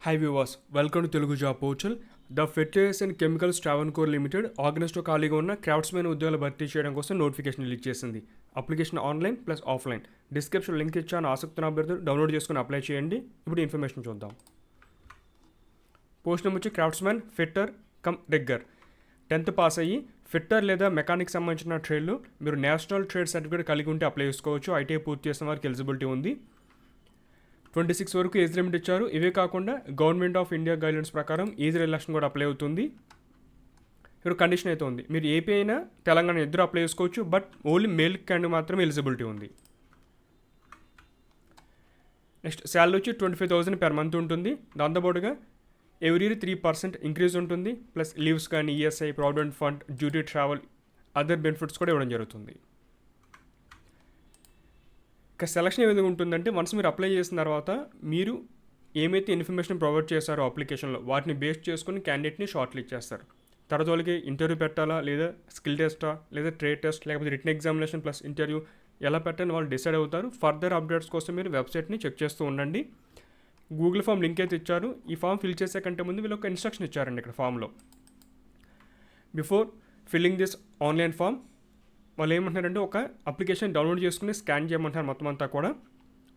Hi viewers, welcome to Telugu Job Portal. The Fertilisers and Chemicals TRAVANCORE Limited ఆగస్టులో ఖాళీగా ఉన్న craftsmen ఉద్యోగాలు భర్తీ చేయడం కోసం నోటిఫికేషన్ రిలీజ్ చేసింది. Application online plus offline. Description link ఇచ్చాను, ఆసక్తి ఉన్న అభ్యర్థులు డౌన్లోడ్ చేసుకుని అప్లై చేయండి. ఇప్పుడు ఇన్ఫర్మేషన్ చూద్దాం. పోస్ట్ నెంబర్ వచ్చి craftsmen fitter come rigger. 10th pass అయ్యి ఫిట్టర్ లేదా మెకానిక్ సంబంధించిన ట్రేడ్లు మీరు నేషనల్ ట్రేడ్ సర్టిఫికేట్ కలిగి ఉంటే అప్లై చేసుకోవచ్చు. ఐటీఐ పూర్తి చేసిన వారికి ఎలిజిబిలిటీ ఉంది. 26 వరకు ఏజ్ లిమిట్ ఇచ్చారు. ఇవే కాకుండా గవర్నమెంట్ ఆఫ్ ఇండియా గైడ్లైన్స్ ప్రకారం ఏజ్ రిలాక్షన్ కూడా అప్లై అవుతుంది. ఇప్పుడు కండిషన్ అయితే ఉంది, మీరు ఏపీ అయినా తెలంగాణ ఇద్దరు అప్లై చేసుకోవచ్చు, బట్ ఓన్లీ మేల్ క్యాండిడేట్ మాత్రమే ఎలిజిబిలిటీ ఉంది. నెక్స్ట్ శాలరీ వచ్చి 25,000 per month ఉంటుంది. దాంతోపాటుగా ఎవ్రీ 3% ఇంక్రీజ్ ఉంటుంది. ప్లస్ లీవ్స్ కానీ ESI, provident fund, duty travel, other benefits కూడా ఇవ్వడం జరుగుతుంది. ఇక సెలక్షన్ ఏ విధంగా ఉంటుందంటే, వన్స్ మీరు అప్లై చేసిన తర్వాత మీరు ఏమైతే ఇన్ఫర్మేషన్ ప్రొవైడ్ చేశారో అప్లికేషన్లో వాటిని బేస్ చేసుకుని క్యాండిడేట్ని షార్ట్ లిస్ట్ చేస్తారు. తర్వాత వాళ్ళకి ఇంటర్వ్యూ పెట్టాలా, లేదా స్కిల్ టెస్టా, లేదా ట్రేడ్ టెస్ట్, లేకపోతే రిటన్ ఎగ్జామినేషన్ ప్లస్ ఇంటర్వ్యూ ఎలా పెట్టాలని వాళ్ళు డిసైడ్ అవుతారు. ఫర్దర్ అప్డేట్స్ కోసం మీరు వెబ్సైట్ని చెక్ చేస్తూ ఉండండి. గూగుల్ ఫామ్ లింక్ అయితే ఇచ్చారు. ఈ ఫామ్ ఫిల్ చేసే కంటే ముందు వీళ్ళు ఒక ఇన్స్ట్రక్షన్ ఇచ్చారండి ఇక్కడ ఫామ్లో. Before filling this online form వాళ్ళు ఏమంటున్నారంటే, ఒక అప్లికేషన్ డౌన్లోడ్ చేసుకుని స్కాన్ చేయమంటున్నారు. మొత్తం అంతా కూడా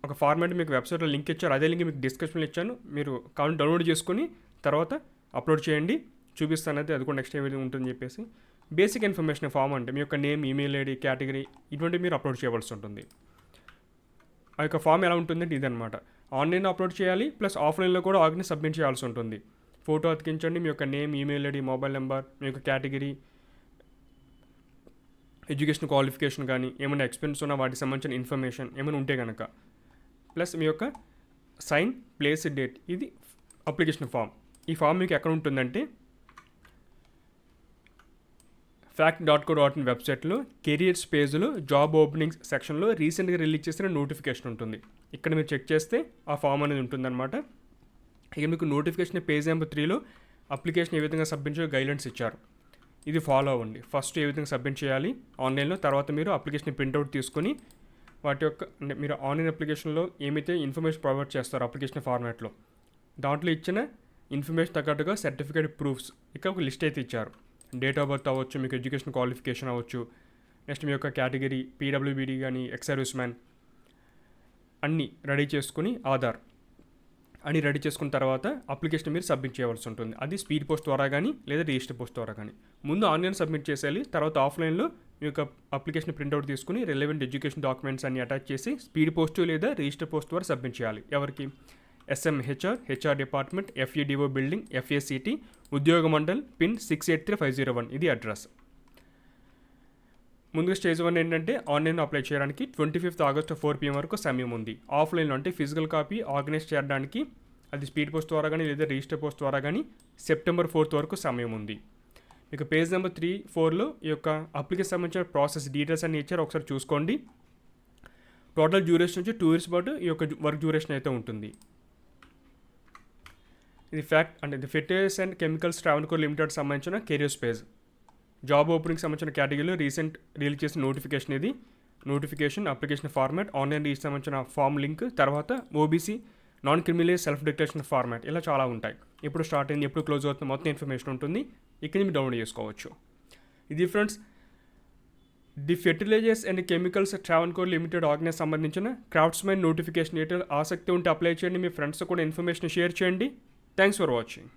ఒక ఫార్మాట్ మీకు వెబ్సైట్లో లింక్ ఇచ్చారు. అదే లింక్ మీకు డిస్క్రిప్షన్లో ఇచ్చాను. మీరు కావాలి డౌన్లోడ్ చేసుకుని తర్వాత అప్లోడ్ చేయండి. చూపిస్తాను అయితే అది కూడా నెక్స్ట్ ఏ విధంగా ఉంటుందని చెప్పేసి. బేసిక్ ఇన్ఫర్మేషన్ ఫామ్ అంటే మీ యొక్క నేమ్, ఈమెయిల్ ఐడి, కేటగిరీ ఇటువంటివి మీరు అప్లోడ్ చేయవలసి ఉంటుంది. ఆ యొక్క ఫామ్ ఎలా ఉంటుందంటే ఇదనమాట. ఆన్లైన్లో అప్లోడ్ చేయాలి, ప్లస్ ఆఫ్లైన్లో కూడా ఆర్గని సబ్మిట్ చేయాల్సి ఉంటుంది. ఫోటో అతికించండి, మీ యొక్క name, email ID, mobile number, మీ యొక్క కేటగిరీ, ఎడ్యుకేషన్ క్వాలిఫికేషన్ కానీ ఏమైనా ఎక్స్పీరియన్స్ ఉన్న వాటికి సంబంధించిన ఇన్ఫర్మేషన్ ఏమైనా ఉంటే కనుక, ప్లస్ మీ యొక్క సైన్, ప్లేస్, డేట్. ఇది అప్లికేషన్ ఫామ్. ఈ ఫామ్ మీకు ఎక్కడ ఉంటుందంటే fact.co.in వెబ్సైట్లో కెరియర్స్ పేజ్లో జాబ్ ఓపెనింగ్స్ సెక్షన్లో రీసెంట్గా రిలీజ్ చేసిన నోటిఫికేషన్ ఉంటుంది. ఇక్కడ మీరు చెక్ చేస్తే ఆ ఫామ్ అనేది ఉంటుందన్నమాట. ఇక మీకు నోటిఫికేషన్ పేజ్ నెంబర్ 3లో అప్లికేషన్ ఏ విధంగా సబ్మిట్ చేయాలో గైడ్లైన్స్ ఇచ్చారు. ఇది ఫాలో అవ్వండి. ఫస్ట్ ఏ విధంగా సబ్మిట్ చేయాలి ఆన్లైన్లో, తర్వాత మీరు అప్లికేషన్ ప్రింట్అవుట్ తీసుకుని వాటి యొక్క మీరు ఆన్లైన్ అప్లికేషన్లో ఏమైతే ఇన్ఫర్మేషన్ ప్రొవైడ్ చేస్తారో అప్లికేషన్ ఫార్మాట్లో దాంట్లో ఇచ్చిన ఇన్ఫర్మేషన్ తగ్గట్టుగా సర్టిఫికేట్ ప్రూఫ్స్ ఇక్కడ ఒక లిస్ట్ అయితే ఇచ్చారు. డేట్ ఆఫ్ బర్త్ అవ్వచ్చు, మీకు ఎడ్యుకేషన్ క్వాలిఫికేషన్ అవ్వచ్చు, నెక్స్ట్ మీ యొక్క కేటగిరీ, పీడబ్ల్యూబీడీ కానీ, ఎక్స్ సర్వీస్ మ్యాన్ అన్నీ రెడీ చేసుకుని, ఆధార్ అని రెడీ చేసుకున్న తర్వాత అప్లికేషన్ మీరు సబ్మిట్ చేయవలసి ఉంటుంది. అది స్పీడ్ పోస్ట్ ద్వారా కానీ లేదా రిజిస్టర్ పోస్ట్ ద్వారా కానీ. ముందు ఆన్లైన్ సబ్మిట్ చేసేయాలి, తర్వాత ఆఫ్లైన్లో మీ యొక్క అప్లికేషన్ ప్రింట్అవుట్ తీసుకుని రిలవెంట్ ఎడ్యుకేషన్ డాక్యుమెంట్స్ అన్ని అటాచ్ చేసి స్పీడ్ పోస్ట్ లేదా రిజిస్టర్ పోస్ట్ ద్వారా సబ్మిట్ చేయాలి. ఎవరికి? హెచ్ఆర్ డిపార్ట్మెంట్, ఎఫ్ఈడిఓ బిల్డింగ్, ఎఫ్ఏసిటీ, ఉద్యోగ మండల్, పిన్ 683501. ఇది అడ్రస్. ముందుగా స్టేజ్ 1 ఏంటంటే ఆన్లైన్లో అప్లై చేయడానికి 25th ఆగస్టు 4 PM వరకు సమయం ఉంది. ఆఫ్లైన్లో అంటే ఫిజికల్ కాపీ ఆర్గనైజ్ చేయడానికి అది స్పీడ్ పోస్ట్ ద్వారా కానీ లేదా రిజిస్టర్ పోస్ట్ ద్వారా కానీ సెప్టెంబర్ 4th వరకు సమయం ఉంది. మీకు పేజ్ నెంబర్ 3-4లో ఈ యొక్క అప్లికేషన్ సంబంధించిన ప్రాసెస్ డీటెయిల్స్ అన్ని ఇచ్చారు, ఒకసారి చూసుకోండి. టోటల్ డ్యూరేషన్ వచ్చి 2 years పాటు ఈ యొక్క వర్క్ డ్యూరేషన్ అయితే ఉంటుంది. ఇది ఫ్యాక్ట్ అంటే the fertilizers and chemicals Travancore limited సంబంధించిన కెరియర్స్ పేజ్. జాబ్ ఓపెనింగ్ సంబంధించిన కేటగిరీలో రీసెంట్ రిలీజ్ చేసిన నోటిఫికేషన్ ఇది. Notification, application format, online register సంబంధించిన ఫామ్ లింక్, తర్వాత OBC, non criminal self declaration format, ఇలా చాలా ఉంటాయి. ఎప్పుడు స్టార్ట్ అయింది, ఎప్పుడు క్లోజ్ అవుతుంది, మొత్తం ఇన్ఫర్మేషన్ ఉంటుంది. ఇక్కడ మీరు డౌన్లోడ్ చేసుకోవచ్చు. ఇది friends the fertilizers and chemicals Travancore limited organize సంబంధించిన క్రాఫ్ట్స్మెన్ నోటిఫికేషన్. డీటెయిల్ ఆసక్తి ఉంటే అప్లై చేయండి. మీ ఫ్రెండ్స్ కూడా ఇన్ఫర్మేషన్ షేర్ చేయండి. Thanks for watching.